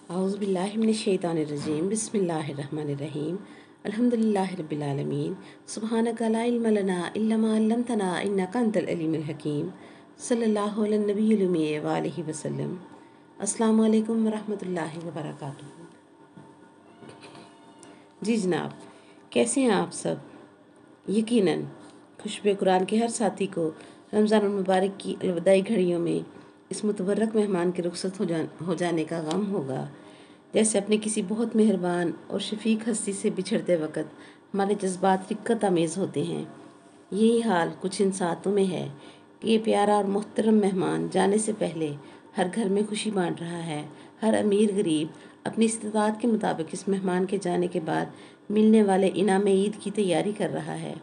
اعوذ باللہ من الشیطان الرجیم بسم اللہ الرحمن الرحیم الحمدللہ رب العالمین سبحانک لا علم لنا الا ما علمتنا انک انت العلیم الحکیم صلی اللہ علی النبی الامی وآلہ وسلم۔ السلام علیکم ورحمۃ اللہ وبرکاتہ۔ جی جناب، کیسے ہیں آپ سب؟ یقیناً خوشبو قرآن کے ہر ساتھی کو رمضان المبارک کی الوداعی گھڑیوں میں اس متبرک مہمان کے رخصت ہو جانے کا غم ہوگا، جیسے اپنے کسی بہت مہربان اور شفیق ہستی سے بچھڑتے وقت ہمارے جذبات رقت آمیز ہوتے ہیں۔ یہی حال کچھ ان ساتوں میں ہے کہ یہ پیارا اور محترم مہمان جانے سے پہلے ہر گھر میں خوشی بانٹ رہا ہے۔ ہر امیر غریب اپنی استطاعت کے مطابق اس مہمان کے جانے کے بعد ملنے والے انعام عید کی تیاری کر رہا ہے،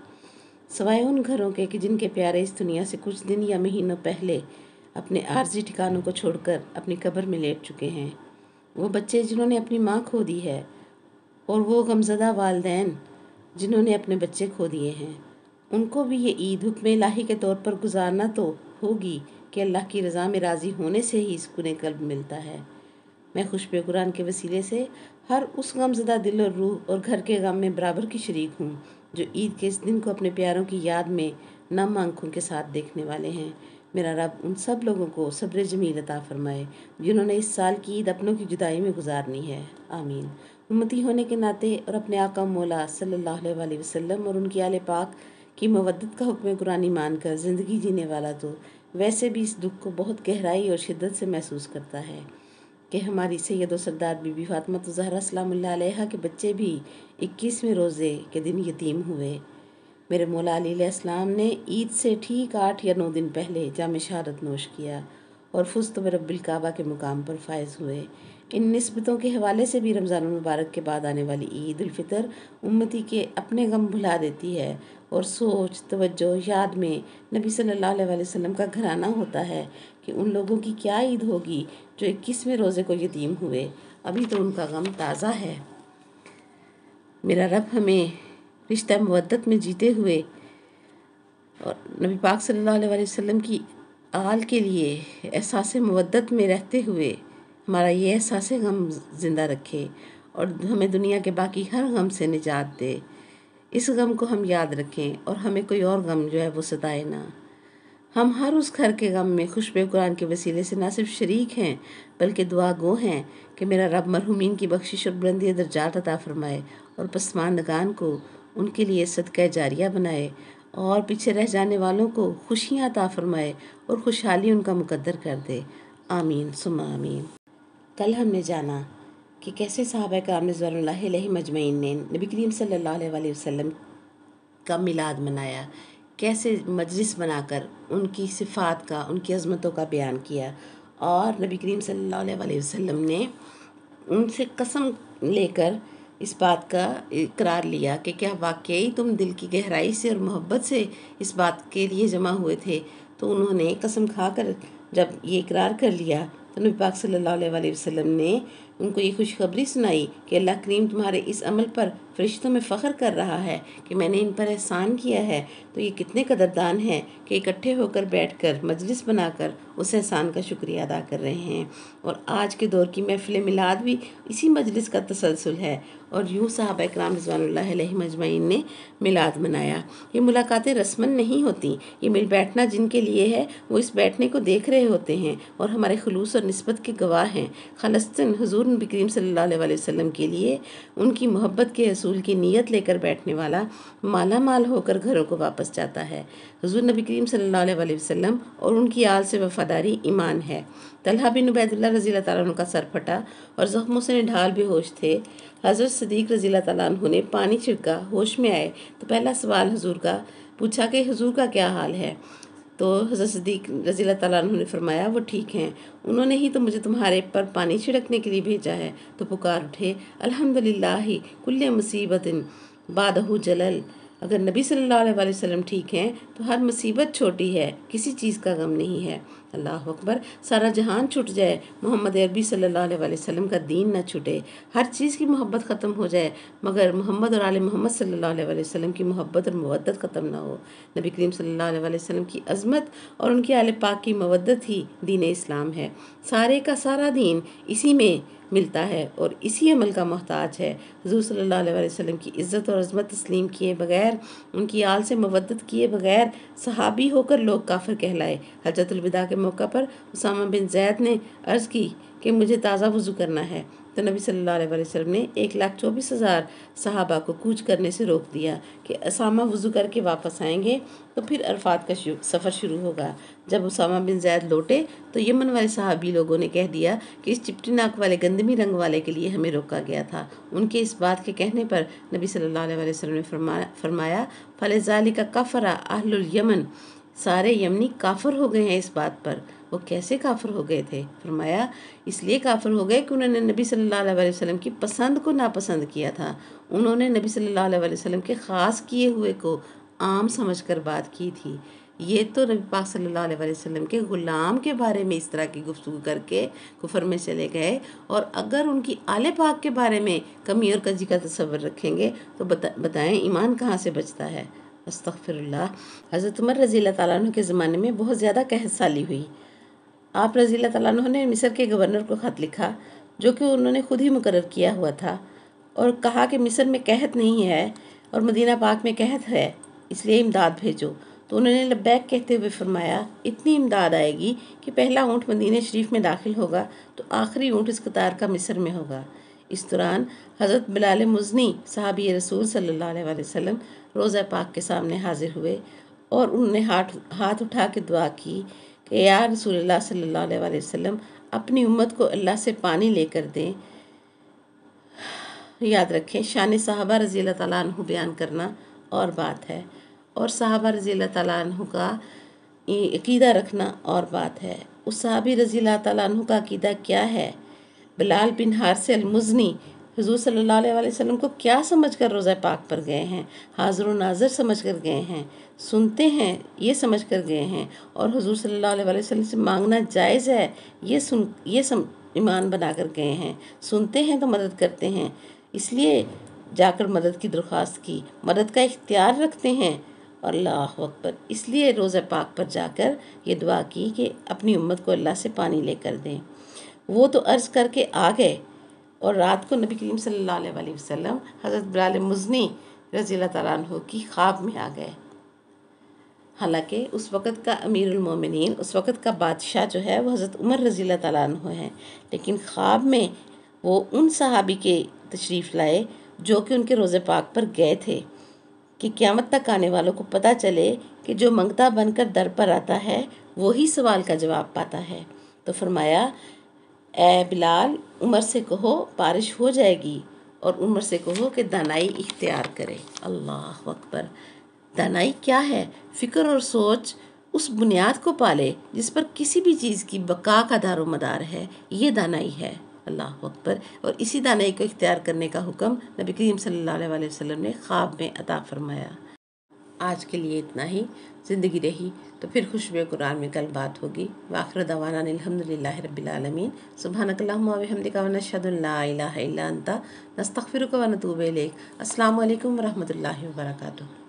سوائے ان گھروں کے کہ جن کے پیارے اس دنیا سے کچھ دن یا مہینوں پہلے اپنے عارضی ٹھکانوں کو چھوڑ کر اپنی قبر میں لیٹ چکے ہیں۔ وہ بچے جنہوں نے اپنی ماں کھو دی ہے، اور وہ غمزدہ والدین جنہوں نے اپنے بچے کھو دیے ہیں، ان کو بھی یہ عید حکم الہی کے طور پر گزارنا تو ہوگی کہ اللہ کی رضا میں راضی ہونے سے ہی سکون قلب ملتا ہے۔ میں خوشبو قرآن کے وسیلے سے ہر اس غمزدہ دل اور روح اور گھر کے غم میں برابر کی شریک ہوں جو عید کے اس دن کو اپنے پیاروں کی یاد میں نم آنکھوں کے ساتھ دیکھنے والے ہیں۔ میرا رب ان سب لوگوں کو صبر جمیل عطا فرمائے جنہوں نے اس سال کی عید اپنوں کی جدائی میں گزارنی ہے، آمین۔ امتی ہونے کے ناطے اور اپنے آقا مولا صلی اللہ علیہ وسلم اور ان کی آل پاک کی مودت کا حکم قرآنی مان کر زندگی جینے والا تو ویسے بھی اس دکھ کو بہت گہرائی اور شدت سے محسوس کرتا ہے کہ ہماری سید و سردار بی بی فاطمہ الزہرا سلام اللہ علیہا کے بچے بھی 21ویں روزے کے دن یتیم ہوئے۔ میرے مولا علی علیہ السلام نے عید سے ٹھیک 8 یا 9 دن پہلے جام شہادت نوش کیا اور فزت برب الکعبہ کے مقام پر فائز ہوئے۔ ان نسبتوں کے حوالے سے بھی رمضان المبارک کے بعد آنے والی عید الفطر امتی کے اپنے غم بھلا دیتی ہے اور سوچ، توجہ، یاد میں نبی صلی اللہ علیہ وسلم کا گھرانہ ہوتا ہے کہ ان لوگوں کی کیا عید ہوگی جو 21ویں روزے کو یتیم ہوئے، ابھی تو ان کا غم تازہ ہے۔ میرا رب ہمیں رشتہ مودت میں جیتے ہوئے اور نبی پاک صلی اللہ علیہ وسلم کی آل کے لیے احساس مودت میں رہتے ہوئے ہمارا یہ احساس غم زندہ رکھے اور ہمیں دنیا کے باقی ہر غم سے نجات دے۔ اس غم کو ہم یاد رکھیں اور ہمیں کوئی اور غم جو ہے وہ ستائے نہ۔ ہم ہر اس گھر کے غم میں خوشبو قرآن کے وسیلے سے نہ صرف شریک ہیں بلکہ دعا گو ہیں کہ میرا رب مرحومین کی بخشش اور بلندی درجات عطا فرمائے اور پسماندگان کو ان کے لیے صدقہ جاریہ بنائے اور پیچھے رہ جانے والوں کو خوشیاں عطا فرمائے اور خوشحالی ان کا مقدر کر دے، آمین ثم آمین۔ کل ہم نے جانا کہ کیسے صحابہ کرام رضوان اللہ علیہم مجمعین نے نبی کریم صلی اللہ علیہ وسلم کا میلاد منایا، کیسے مجلس بنا کر ان کی صفات کا، ان کی عظمتوں کا بیان کیا، اور نبی کریم صلی اللہ علیہ وسلم نے ان سے قسم لے کر اس بات کا اقرار لیا کہ کیا واقعی تم دل کی گہرائی سے اور محبت سے اس بات کے لیے جمع ہوئے تھے؟ تو انہوں نے قسم کھا کر جب یہ اقرار کر لیا تو نبی پاک صلی اللہ علیہ وسلم نے ان کو یہ خوشخبری سنائی کہ اللہ کریم تمہارے اس عمل پر فرشتوں میں فخر کر رہا ہے کہ میں نے ان پر احسان کیا ہے، تو یہ کتنے قدردان ہیں کہ اکٹھے ہو کر بیٹھ کر مجلس بنا کر اس احسان کا شکریہ ادا کر رہے ہیں۔ اور آج کے دور کی محفل میلاد بھی اسی مجلس کا تسلسل ہے، اور یوں صحابہ کرام رضوان اللہ علیہم اجمعین نے میلاد منایا۔ یہ ملاقاتیں رسماً نہیں ہوتی، یہ مل بیٹھنا جن کے لیے ہے وہ اس بیٹھنے کو دیکھ رہے ہوتے ہیں اور ہمارے خلوص اور نسبت کے گواہ ہیں۔ خالصتاً حضور نبی کریم صلی اللہ علیہ وسلم کے لیے ان کی محبت کے حصول کی نیت لے کر بیٹھنے والا مالا مال ہو کر گھروں کو واپس جاتا ہے۔ حضور نبی کریم صلی اللہ علیہ وسلم اور ان کی آل سے وفاداری ایمان ہے۔ طلحہ بن عبید اللہ رضی اللہ تعالیٰ عنہ کا سر پھٹا اور زخموں سے نڈھال بے ہوش تھے۔ حضرت صدیق رضی اللہ تعالیٰ عنہ نے پانی چھڑکا، ہوش میں آئے تو پہلا سوال حضور کا پوچھا کہ حضور کا کیا حال ہے؟ تو حضرت صدیق رضی اللہ تعالیٰ عنہ نے فرمایا وہ ٹھیک ہیں، انہوں نے ہی تو مجھے تمہارے پر پانی چھڑکنے کے لیے بھیجا ہے۔ تو پکار اٹھے الحمدللہ کل مصیبت بعدہ جلل۔ اگر نبی صلی اللہ علیہ وسلم ٹھیک ہیں تو ہر مصیبت چھوٹی ہے، کسی چیز کا غم نہیں ہے۔ اللہ اکبر، سارا جہان چھٹ جائے، محمد عربی صلی اللہ علیہ وسلم کا دین نہ چھٹے، ہر چیز کی محبت ختم ہو جائے، مگر محمد اور آل محمد صلی اللہ علیہ وسلم کی محبت اور مودت ختم نہ ہو۔ نبی کریم صلی اللہ علیہ وسلم کی عظمت اور ان کی آل پاک کی مودت ہی دین اسلام ہے۔ سارے کا سارا دین اسی میں ملتا ہے اور اسی عمل کا محتاج ہے۔ حضور صلی اللہ علیہ وسلم کی عزت اور عظمت تسلیم کیے بغیر، ان کی آل سے مودت کیے بغیر صحابی ہو کر لوگ کافر کہلائے۔ حجۃ الوداع کے موقع پر اسامہ بن زید نے عرض کی کہ مجھے تازہ وضو کرنا ہے، تو نبی صلی اللہ علیہ وسلم نے 1,24,000 صحابہ کو کوچ کرنے سے روک دیا کہ اسامہ وضو کر کے واپس آئیں گے تو پھر عرفات کا سفر شروع ہوگا۔ جب اسامہ بن زید لوٹے تو یمن والے صحابی لوگوں نے کہہ دیا کہ اس چپٹی ناک والے گندمی رنگ والے کے لیے ہمیں روکا گیا تھا۔ ان کے اس بات کے کہنے پر نبی صلی اللہ علیہ وسلم نے فرمایا فَلِذَلِكَ كَفَرَ أَهْلُ الْيَمَنِ، سارے یمنی کافر ہو گئے ہیں اس بات پر۔ وہ کیسے کافر ہو گئے تھے؟ فرمایا اس لیے کافر ہو گئے کہ انہوں نے نبی صلی اللہ علیہ وسلم کی پسند کو ناپسند کیا تھا۔ انہوں نے نبی صلی اللہ علیہ وسلم کے خاص کیے ہوئے کو عام سمجھ کر بات کی تھی۔ یہ تو نبی پاک صلی اللہ علیہ وسلم کے غلام کے بارے میں اس طرح کی گفتگو کر کے کفر میں چلے گئے، اور اگر ان کی آل پاک کے بارے میں کمی اور کجی کا تصور رکھیں گے تو بتائیں ایمان کہاں سے بچتا ہے۔ استغفر اللہ۔ حضرت عمر رضی اللہ تعالیٰ عنہ کے زمانے میں بہت زیادہ قحط سالی ہوئی۔ آپ رضی اللہ تعالیٰ عنہ نے مصر کے گورنر کو خط لکھا، جو کہ انہوں نے خود ہی مقرر کیا ہوا تھا، اور کہا کہ مصر میں قحط نہیں ہے اور مدینہ پاک میں قحط ہے، اس لیے امداد بھیجو۔ تو انہوں نے لبیک کہتے ہوئے فرمایا اتنی امداد آئے گی کہ پہلا اونٹ مدینہ شریف میں داخل ہوگا تو آخری اونٹ اس قطار کا مصر میں ہوگا۔ اس دوران حضرت بلال مزنی صحابی رسول صلی اللہ علیہ وسلم روضہ پاک کے سامنے حاضر ہوئے اور انہوں نے ہاتھ اٹھا کے دعا کی کہ یا رسول اللہ صلی اللہ علیہ وسلم اپنی امت کو اللہ سے پانی لے کر دیں۔ یاد رکھیں شان صحابہ رضی اللہ تعالیٰ عنہ بیان کرنا اور بات ہے، اور صحابہ رضی اللہ تعالیٰ عنہ کا عقیدہ رکھنا اور بات ہے۔ اس صحابی رضی اللہ تعالیٰ عنہ کا عقیدہ کیا ہے؟ بلال بن حارث المزنی حضور صلی اللہ علیہ وسلم کو کیا سمجھ کر روضہ پاک پر گئے ہیں؟ حاضر و ناظر سمجھ کر گئے ہیں، سنتے ہیں یہ سمجھ کر گئے ہیں، اور حضور صلی اللہ علیہ وسلم سے مانگنا جائز ہے یہ ایمان بنا کر گئے ہیں، سنتے ہیں تو مدد کرتے ہیں، اس لیے جا کر مدد کی درخواست کی، مدد کا اختیار رکھتے ہیں، اور اللہ اکبر، اس لیے روضہ پاک پر جا کر یہ دعا کی کہ اپنی امت کو اللہ سے پانی لے کر دیں۔ وہ تو عرض کر کے آ گئے اور رات کو نبی کریم صلی اللہ علیہ وسلم حضرت بلال مزنی رضی اللہ تعالیٰ عنہ کی خواب میں آ گئے۔ حالانکہ اس وقت کا امیر المومنین، اس وقت کا بادشاہ جو ہے وہ حضرت عمر رضی اللہ تعالیٰ عنہ ہیں، لیکن خواب میں وہ ان صحابی کے تشریف لائے جو کہ ان کے روضہ پاک پر گئے تھے کہ قیامت تک آنے والوں کو پتہ چلے کہ جو منگتا بن کر در پر آتا ہے وہی سوال کا جواب پاتا ہے۔ تو فرمایا اے بلال عمر سے کہو بارش ہو جائے گی، اور عمر سے کہو کہ دانائی اختیار کرے۔ اللہ اکبر، دانائی کیا ہے؟ فکر اور سوچ اس بنیاد کو پالے جس پر کسی بھی چیز کی بقا کا دار و مدار ہے، یہ دانائی ہے۔ اللہ اکبر، اور اسی دانائی کو اختیار کرنے کا حکم نبی کریم صلی اللہ علیہ وسلم نے خواب میں عطا فرمایا۔ آج کے لیے اتنا ہی، زندگی رہی تو پھر خوشبو قرآن میں کل بات ہوگی۔ وآخر دعوانا الحمدللہ رب العالمین، سبحانک اللہم و بحمدک ونشہد ان لا الہ الا انت نستغفرک ونتوب الیک۔ السلام علیکم ورحمۃ اللہ وبرکاتہ۔